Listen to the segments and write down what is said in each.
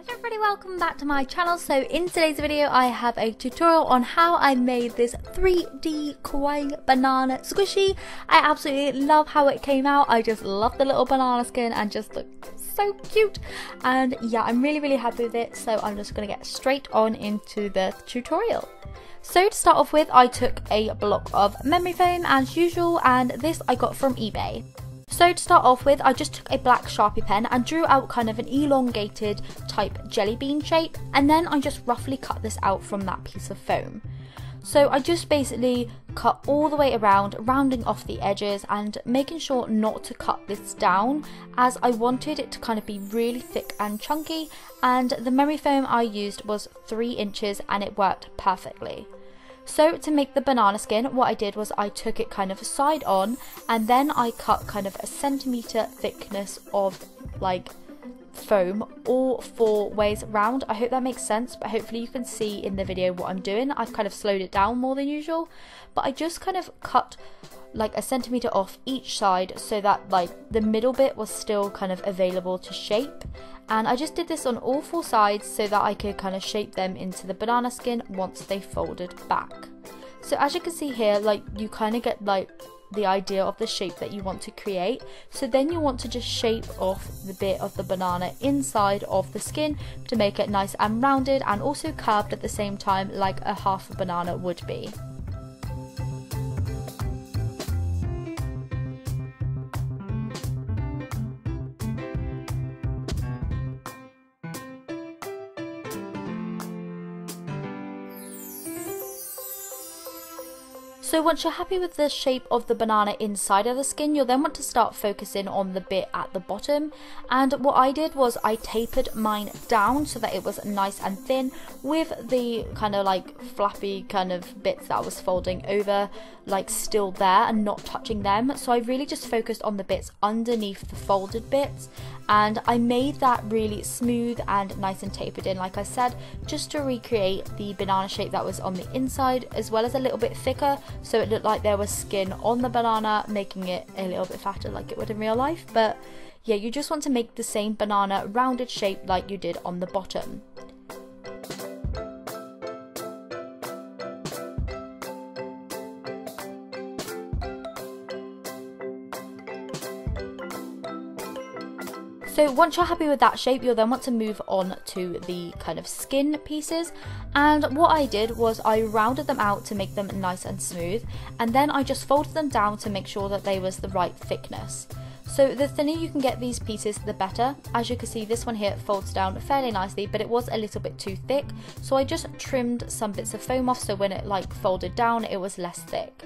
Hello everybody, welcome back to my channel. So in today's video I have a tutorial on how I made this 3D kawaii banana squishy. I absolutely love how it came out. I just love the little banana skin and just looked so cute, and yeah, I'm really happy with it. So I'm just going to get straight on into the tutorial. So to start off with, I took a block of memory foam as usual, and this I got from eBay. So to start off with, I just took a black Sharpie pen and drew out kind of an elongated type jelly bean shape, and then I just roughly cut this out from that piece of foam. So I just basically cut all the way around, rounding off the edges and making sure not to cut this down, as I wanted it to kind of be really thick and chunky, and the memory foam I used was 3 inches and it worked perfectly. So to make the banana skin, what I did was I took it kind of side on, and then I cut kind of a centimetre thickness of like foam all 4 ways round. I hope that makes sense, but hopefully you can see in the video what I'm doing. I've kind of slowed it down more than usual, but I just kind of cut like a centimetre off each side so that like the middle bit was still kind of available to shape. And I just did this on all 4 sides so that I could kind of shape them into the banana skin once they folded back. So as you can see here, like you kind of get like the idea of the shape that you want to create. So then you want to just shape off the bit of the banana inside of the skin to make it nice and rounded and also curved at the same time, like a half a banana would be. So once you're happy with the shape of the banana inside of the skin, you'll then want to start focusing on the bit at the bottom. And what I did was I tapered mine down so that it was nice and thin, with the kind of like flappy kind of bits that I was folding over like still there and not touching them. So I really just focused on the bits underneath the folded bits, and I made that really smooth and nice and tapered in, like I said, just to recreate the banana shape that was on the inside, as well as a little bit thicker, so it looked like there was skin on the banana, making it a little bit fatter like it would in real life. But yeah, you just want to make the same banana rounded shape like you did on the bottom. So once you're happy with that shape, you'll then want to move on to the kind of skin pieces. And what I did was I rounded them out to make them nice and smooth, and then I just folded them down to make sure that they was the right thickness. So the thinner you can get these pieces, the better. As you can see, this one here folds down fairly nicely, but it was a little bit too thick. So I just trimmed some bits of foam off, so when it like folded down, it was less thick.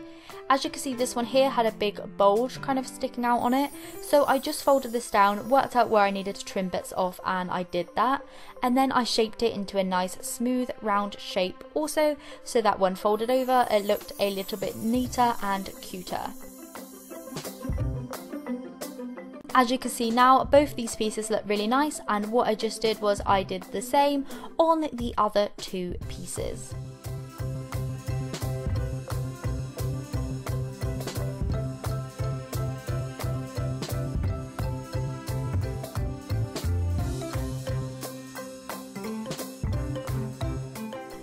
As you can see, this one here had a big bulge kind of sticking out on it. So I just folded this down, worked out where I needed to trim bits off, and I did that. And then I shaped it into a nice smooth round shape also, so that when folded over, it looked a little bit neater and cuter. As you can see now, both these pieces look really nice, and what I just did was I did the same on the other 2 pieces.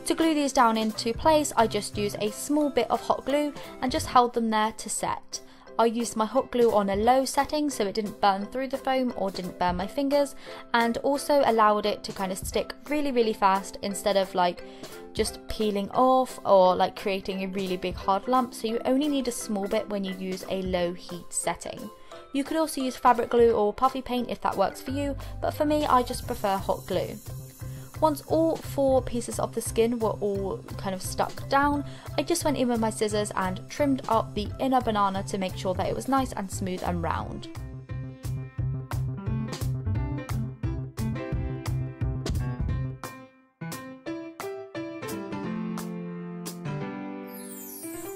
To glue these down into place, I just used a small bit of hot glue and just held them there to set. I used my hot glue on a low setting so it didn't burn through the foam or didn't burn my fingers, and also allowed it to kind of stick really fast instead of like just peeling off or like creating a really big hard lump. So you only need a small bit when you use a low heat setting. You could also use fabric glue or puffy paint if that works for you, but for me I just prefer hot glue. Once all 4 pieces of the skin were all kind of stuck down, I just went in with my scissors and trimmed up the inner banana to make sure that it was nice and smooth and round.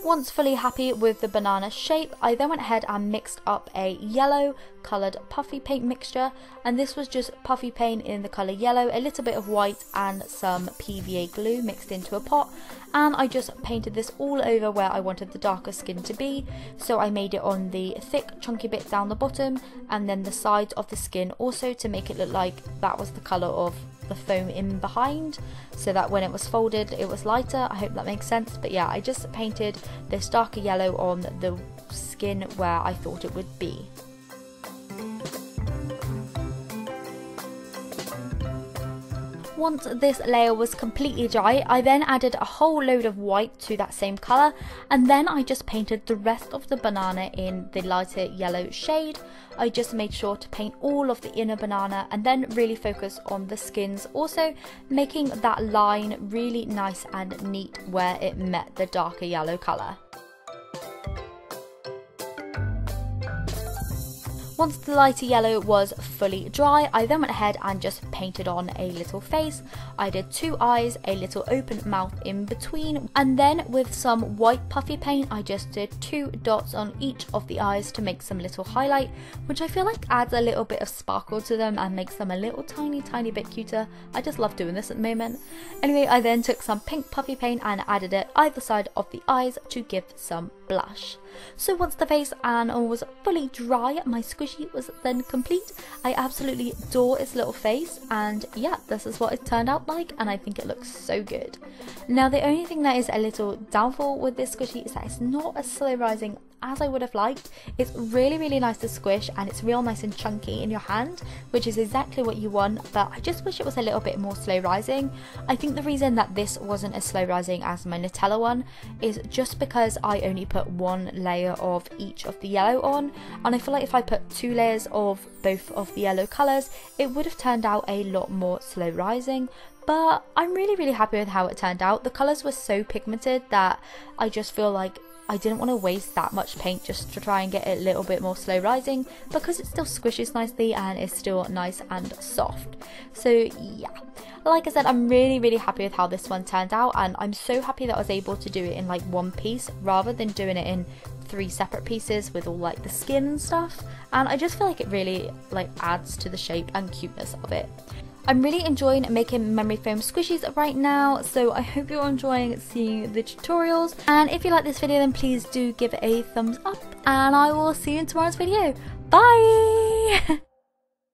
Once fully happy with the banana shape, I then went ahead and mixed up a yellow coloured puffy paint mixture, and this was just puffy paint in the colour yellow, a little bit of white and some PVA glue mixed into a pot, and I just painted this all over where I wanted the darker skin to be. So I made it on the thick chunky bit down the bottom, and then the sides of the skin also, to make it look like that was the colour of the foam in behind so that when it was folded it was lighter. I hope that makes sense. But yeah, I just painted this darker yellow on the skin where I thought it would be. Once this layer was completely dry, I then added a whole load of white to that same colour, and then I just painted the rest of the banana in the lighter yellow shade. I just made sure to paint all of the inner banana and then really focus on the skins, also making that line really nice and neat where it met the darker yellow colour. Once the lighter yellow was fully dry, I then went ahead and just painted on a little face. I did 2 eyes, a little open mouth in between, and then with some white puffy paint I just did 2 dots on each of the eyes to make some little highlight, which I feel like adds a little bit of sparkle to them and makes them a little tiny bit cuter. I just love doing this at the moment. Anyway, I then took some pink puffy paint and added it either side of the eyes to give some blush. So once the face and all was fully dry, my squishy was then complete. I absolutely adore its little face, and yeah, this is what it turned out like, and I think it looks so good. Now the only thing that is a little downfall with this squishy is that it's not as slow rising as I would have liked. It's really nice to squish and it's real nice and chunky in your hand, which is exactly what you want, but I just wish it was a little bit more slow rising. I think the reason that this wasn't as slow rising as my Nutella one is just because I only put 1 layer of each of the yellow on, and I feel like if I put 2 layers of both of the yellow colours it would have turned out a lot more slow rising. But I'm really happy with how it turned out. The colours were so pigmented that I just feel like I didn't want to waste that much paint just to try and get it a little bit more slow rising, because it still squishes nicely and is still nice and soft. So yeah, like I said, I'm really happy with how this one turned out, and I'm so happy that I was able to do it in like one piece rather than doing it in 3 separate pieces with all like the skin and stuff, and I just feel like it really like adds to the shape and cuteness of it. I'm really enjoying making memory foam squishies right now, so I hope you're enjoying seeing the tutorials, and if you like this video then please do give it a thumbs up, and I will see you in tomorrow's video. Bye!